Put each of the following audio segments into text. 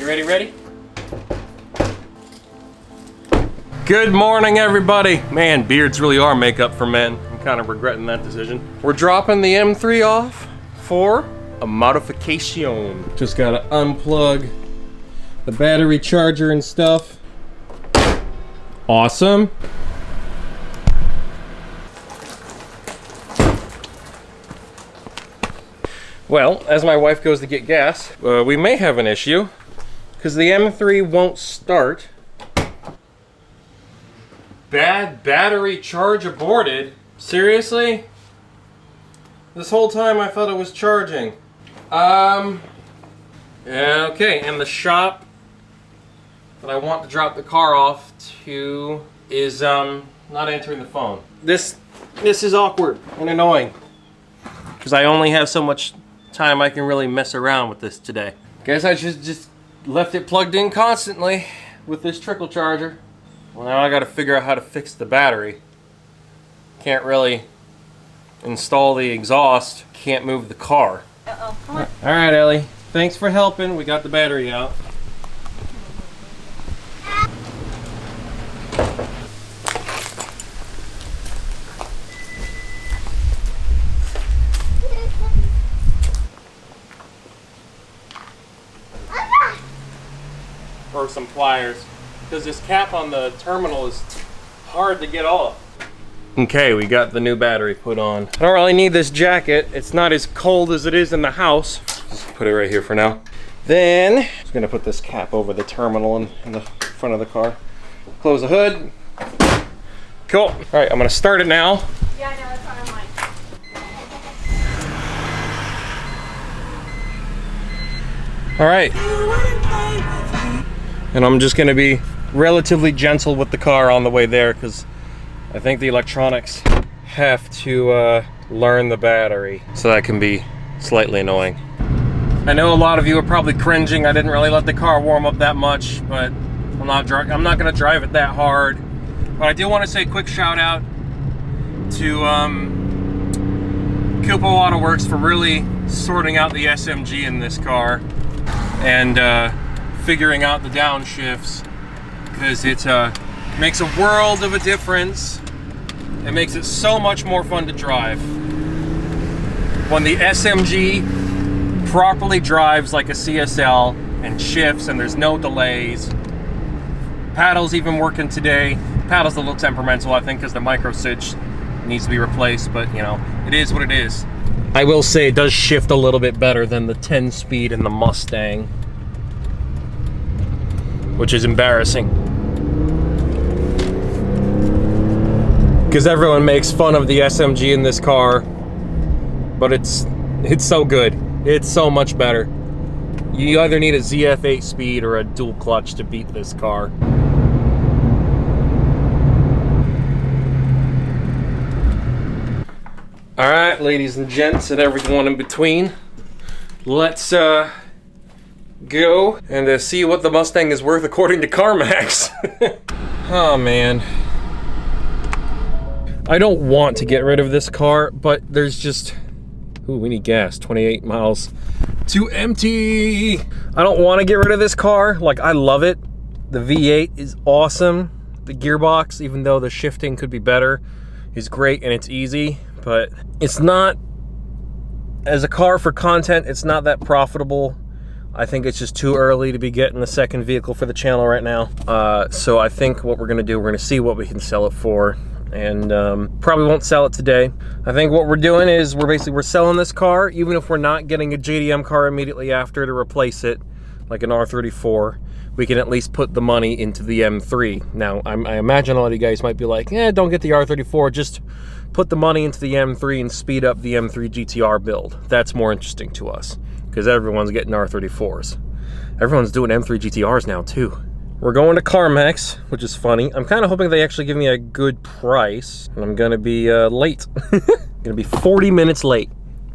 Ready? Good morning, everybody. Man, beards really are makeup for men. I'm kind of regretting that decision. We're dropping the M3 off for a modification. Just gotta unplug the battery charger and stuff. Awesome. Well, as my wife goes to get gas, we may have an issue because the M3 won't start. Bad battery charge aborted. Seriously? This whole time I thought it was charging. Okay, and the shop that I want to drop the car off to is not answering the phone. This is awkward and annoying because I only have so much time I can really mess around with this today. Guess I should just left it plugged in constantly with this trickle charger. Well, now I gotta figure out how to fix the battery. Can't really install the exhaust, can't move the car. Uh-oh, come on. All right, Ellie, thanks for helping. We got the battery out. Or some pliers, because this cap on the terminal is hard to get off. Okay, we got the new battery put on. I don't really need this jacket. It's not as cold as it is in the house. Just put it right here for now. Then, I'm just gonna put this cap over the terminal in the front of the car. Close the hood. Cool. All right, I'm gonna start it now. Yeah, I know, that's what I'm like. All right. And I'm just gonna be relatively gentle with the car on the way there because I think the electronics have to learn the battery, so that can be slightly annoying. I know a lot of you are probably cringing. I didn't really let the car warm up that much, but I'm not gonna drive it that hard. But I do want to say a quick shout out to Kupo Auto Works for really sorting out the SMG in this car and figuring out the downshifts, because it makes a world of a difference. It makes it so much more fun to drive when the SMG properly drives like a CSL and shifts and there's no delays. Paddle's even working today. Paddle's a little temperamental, I think, because the micro switch needs to be replaced, but you know, it is what it is. I will say it does shift a little bit better than the 10 speed in the Mustang, which is embarrassing. Because everyone makes fun of the SMG in this car, but it's so good. It's so much better. You either need a ZF 8 speed or a dual clutch to beat this car. All right, ladies and gents, and everyone in between, let's go and see what the Mustang is worth according to CarMax. Oh man, I don't want to get rid of this car, but there's just, ooh, we need gas. 28 miles to empty. I don't want to get rid of this car. Like, I love it. The V8 is awesome. The gearbox, even though the shifting could be better, is great and it's easy, but it's not, as a car for content, it's not that profitable. I think it's just too early to be getting a second vehicle for the channel right now. So I think what we're gonna do, we're gonna see what we can sell it for, and probably won't sell it today. I think what we're doing is we're selling this car, even if we're not getting a JDM car immediately after to replace it, like an R34, we can at least put the money into the M3. Now, I imagine a lot of you guys might be like, don't get the R34, just put the money into the M3 and speed up the M3 GTR build. That's more interesting to us, because everyone's getting R34s. Everyone's doing M3 GTRs now too. We're going to CarMax, which is funny. I'm kind of hoping they actually give me a good price, and I'm gonna be late. Gonna be 40 minutes late.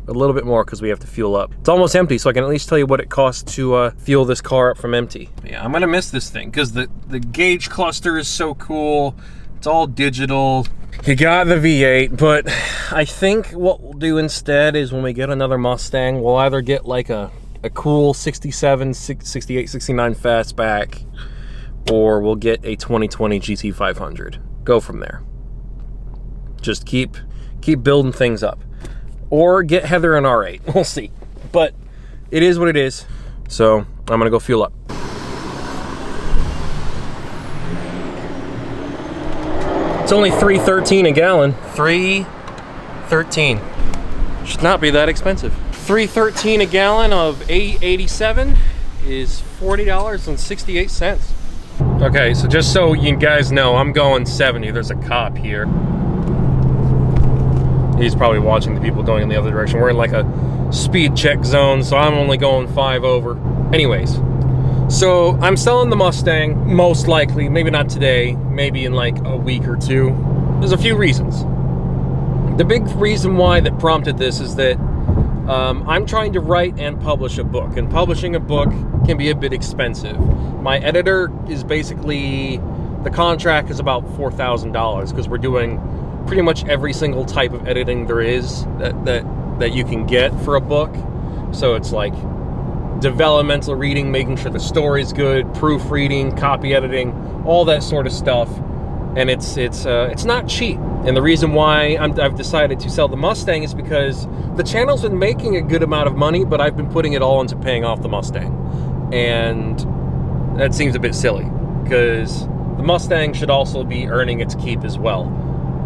A little bit more because we have to fuel up. It's almost empty, so I can at least tell you what it costs to fuel this car up from empty. Yeah, I'm gonna miss this thing because the gauge cluster is so cool. It's all digital. You got the V8, but I think what we'll do instead is when we get another Mustang, we'll either get like a a cool 67, 68, 69 fastback, or we'll get a 2020 GT500. Go from there. Just keep building things up. Or get Heather an R8. We'll see. But it is what it is. So I'm going to go fuel up. It's only $3.13 a gallon. $3.13. Should not be that expensive. $3.13 a gallon of A87 is $40.68. Okay, so just so you guys know, I'm going 70. There's a cop here. He's probably watching the people going in the other direction. We're in like a speed check zone, so I'm only going 5 over. Anyways, so I'm selling the Mustang, most likely, maybe not today, maybe in like a week or two. There's a few reasons. The big reason why that prompted this is that I'm trying to write and publish a book, and publishing a book can be a bit expensive. My editor is basically, the contract is about $4,000 because we're doing pretty much every single type of editing there is that you can get for a book. So it's like developmental reading, making sure the story's good, proofreading, copy editing, all that sort of stuff. And it's not cheap. And the reason why I've decided to sell the Mustang is because the channel's been making a good amount of money, but I've been putting it all into paying off the Mustang. And that seems a bit silly, because the Mustang should also be earning its keep as well.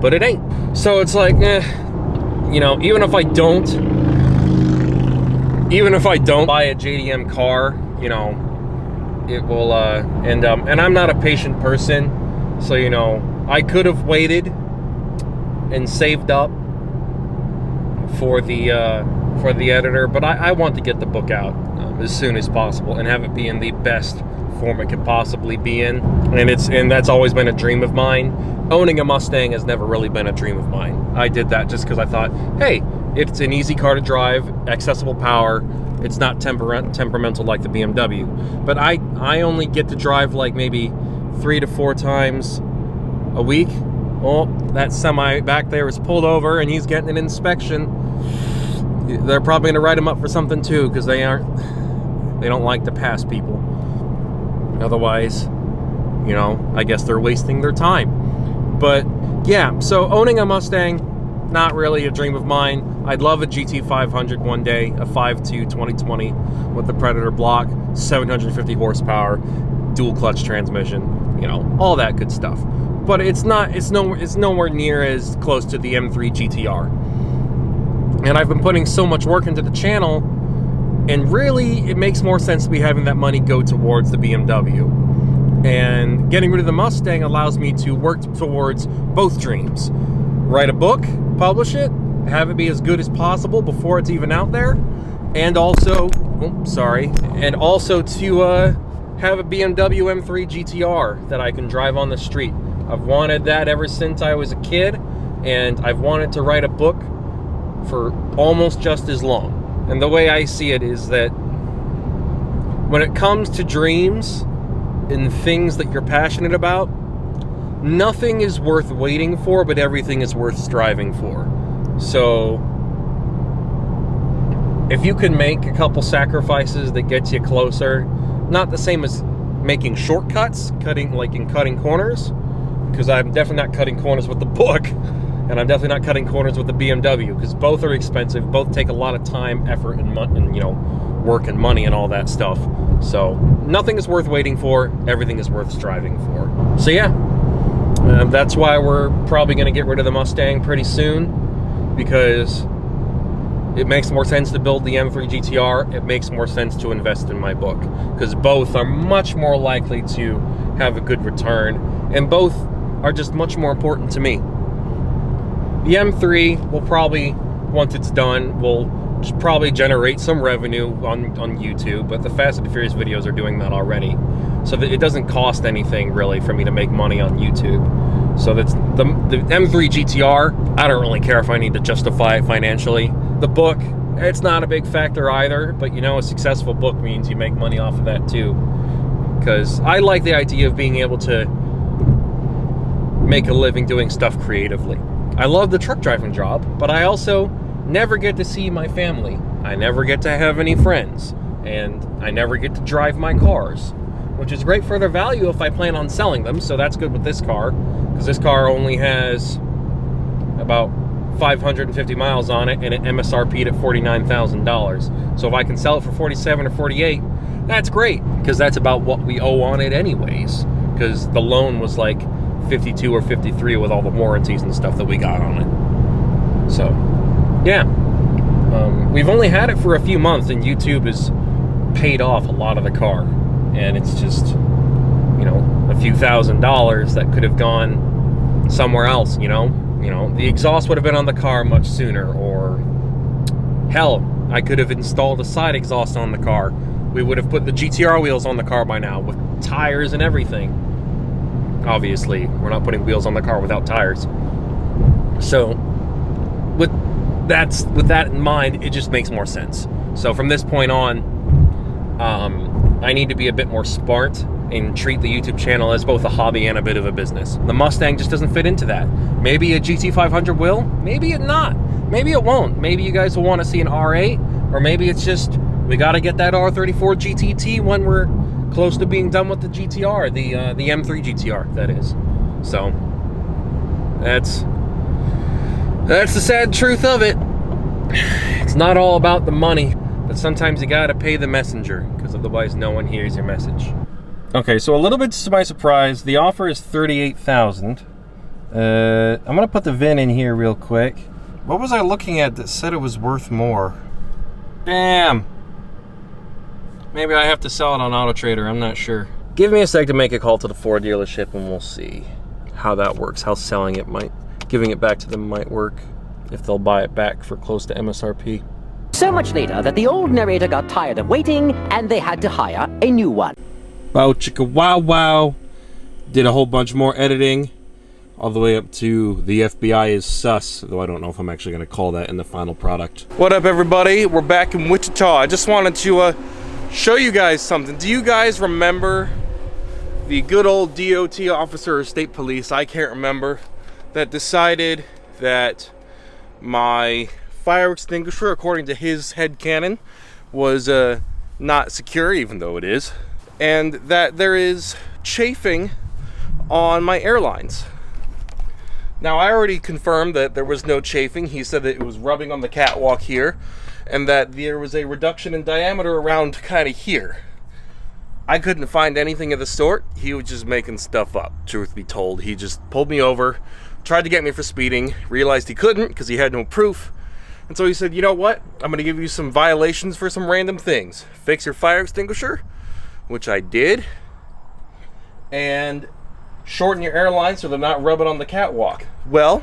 But it ain't. So it's like, you know, even if I don't buy a JDM car, you know, it will, and I'm not a patient person. So, you know, I could have waited and saved up for the editor, but I want to get the book out as soon as possible and have it be in the best form it could possibly be in. And that's always been a dream of mine. Owning a Mustang has never really been a dream of mine. I did that just because I thought, hey, it's an easy car to drive, accessible power. It's not temperamental like the BMW. But I only get to drive like maybe 3 to 4 times a week. Oh, that semi back there is pulled over and he's getting an inspection. They're probably gonna write him up for something too, because they don't like to pass people. Otherwise, you know, I guess they're wasting their time. But yeah, so owning a Mustang, not really a dream of mine. I'd love a GT500 one day, a 5.2 2020 with the Predator block, 750 horsepower, dual clutch transmission, you know, all that good stuff. But it's nowhere near as close to the M3 GTR. And I've been putting so much work into the channel, and really it makes more sense to be having that money go towards the BMW. And getting rid of the Mustang allows me to work towards both dreams. Write a book, publish it, have it be as good as possible before it's even out there, and also, and also to have a BMW M3 GTR that I can drive on the street. I've wanted that ever since I was a kid, and I've wanted to write a book for almost just as long. And the way I see it is that when it comes to dreams and things that you're passionate about, nothing is worth waiting for, but everything is worth striving for. So if you can make a couple sacrifices that get you closer, not the same as making shortcuts, cutting corners, because I'm definitely not cutting corners with the book, and I'm definitely not cutting corners with the BMW, because both are expensive, both take a lot of time, effort, and you know, work and money and all that stuff. So nothing is worth waiting for, everything is worth striving for. So yeah, that's why we're probably going to get rid of the Mustang pretty soon, because it makes more sense to build the M3 GTR. It makes more sense to invest in my book, because both are much more likely to have a good return, and both are just much more important to me. The M3 will probably, once it's done, will just probably generate some revenue on YouTube, but the Fast and Furious videos are doing that already. So that it doesn't cost anything really for me to make money on YouTube. So that's the M3 GTR, I don't really care if I need to justify it financially. The book, it's not a big factor either, but you know, a successful book means you make money off of that too. Because I like the idea of being able to make a living doing stuff creatively. I love the truck driving job, but I also never get to see my family. I never get to have any friends. and I never get to drive my cars, which is great for their value if I plan on selling them. So that's good with this car, because this car only has about 550 miles on it, and it MSRP'd at $49,000. So if I can sell it for 47 or 48, that's great, because that's about what we owe on it anyways, because the loan was like 52 or 53 with all the warranties and stuff that we got on it. So yeah, we've only had it for a few months, and YouTube has paid off a lot of the car, and it's just, you know, a few $1,000s that could have gone somewhere else. You know, the exhaust would have been on the car much sooner, or hell, I could have installed a side exhaust on the car. We would have put the GTR wheels on the car by now, with tires and everything. Obviously, we're not putting wheels on the car without tires. So with that in mind, it just makes more sense. So from this point on, I need to be a bit more smart and treat the YouTube channel as both a hobby and a bit of a business. The Mustang just doesn't fit into that. Maybe a GT500 will, maybe it not. Maybe it won't. Maybe you guys will want to see an R8, or maybe it's just, we got to get that R34 GTT when we're close to being done with the GTR, the M3 GTR, that is. So that's the sad truth of it. It's not all about the money, but sometimes you gotta pay the messenger, because otherwise no one hears your message. Okay, so a little bit to my surprise, the offer is $38,000. I'm gonna put the VIN in here real quick. What was I looking at that said it was worth more? Damn. Maybe I have to sell it on AutoTrader, I'm not sure. Give me a sec to make a call to the Ford dealership, and we'll see how that works, how selling it might, giving it back to them might work, if they'll buy it back for close to MSRP. So much later that the old narrator got tired of waiting, and they had to hire a new one. Wow chicka wow wow. Did a whole bunch more editing, all the way up to the FBI is sus, though I don't know if I'm actually going to call that in the final product. What up everybody, we're back in Wichita. I just wanted to show you guys something. Do you guys remember the good old DOT officer or state police, I can't remember, that decided that my fire extinguisher, according to his headcanon, was not secure, even though it is, and that there is chafing on my airlines? Now, I already confirmed that there was no chafing. He said that it was rubbing on the catwalk here, and that there was a reduction in diameter around kind of here. I couldn't find anything of the sort. He was just making stuff up, truth be told. He just pulled me over, tried to get me for speeding, realized he couldn't because he had no proof. And so he said, you know what? I'm going to give you some violations for some random things. Fix your fire extinguisher, which I did, and shorten your airline so they're not rubbing on the catwalk. Well,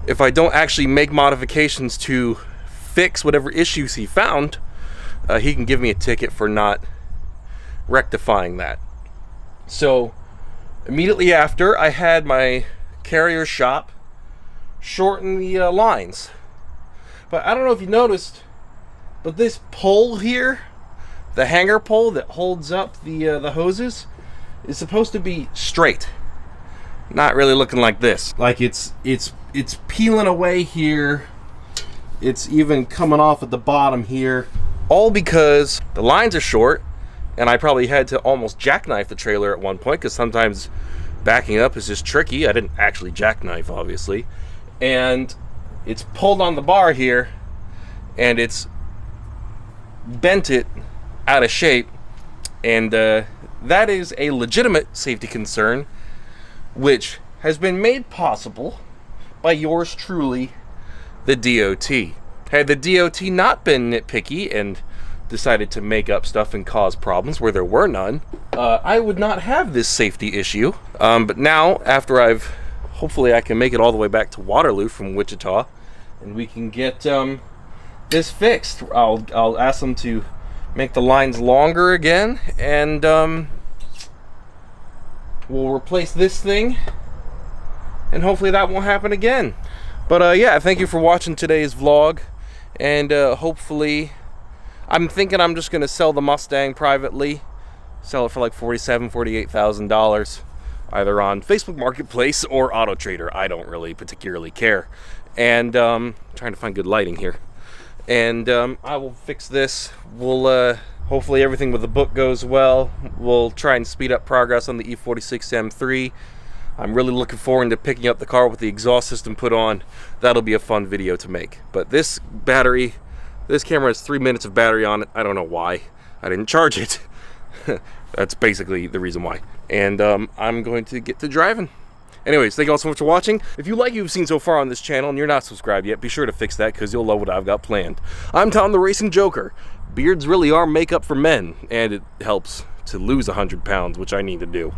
if I don't actually make modifications to fix whatever issues he found, he can give me a ticket for not rectifying that. So immediately after, I had my carrier shop shorten the lines. But I don't know if you noticed, but this pole here, the hanger pole that holds up the hoses, is supposed to be straight. Not really looking like this. Like it's peeling away here. It's even coming off at the bottom here. All because the lines are short, and I probably had to almost jackknife the trailer at one point, because sometimes backing up is just tricky. I didn't actually jackknife, obviously. And it's pulled on the bar here, and it's bent it out of shape, and that is a legitimate safety concern, which has been made possible by yours truly, the DOT. Had the DOT not been nitpicky and decided to make up stuff and cause problems where there were none, I would not have this safety issue. But now, after hopefully I can make it all the way back to Waterloo from Wichita, and we can get this fixed. I'll ask them to make the lines longer again, and we'll replace this thing, and hopefully that won't happen again. But yeah, thank you for watching today's vlog, and hopefully, I'm thinking I'm just gonna sell the Mustang privately, sell it for like $47,000, $48,000, either on Facebook Marketplace or AutoTrader. I don't really particularly care. And trying to find good lighting here. and I will fix this. We'll hopefully everything with the book goes well. We'll try and speed up progress on the E46 M3. I'm really looking forward to picking up the car with the exhaust system put on. That'll be a fun video to make. But this battery, this camera has 3 minutes of battery on it. I don't know why. I didn't charge it. That's basically the reason why. And I'm going to get to driving. Anyways, thank you all so much for watching. If you like what you've seen so far on this channel and you're not subscribed yet, be sure to fix that because you'll love what I've got planned. I'm Tom the Racing Joker. Beards really are makeup for men, and it helps to lose 100 pounds, which I need to do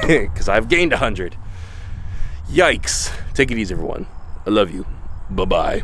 because I've gained 100. Yikes. Take it easy, everyone. I love you. Bye-bye.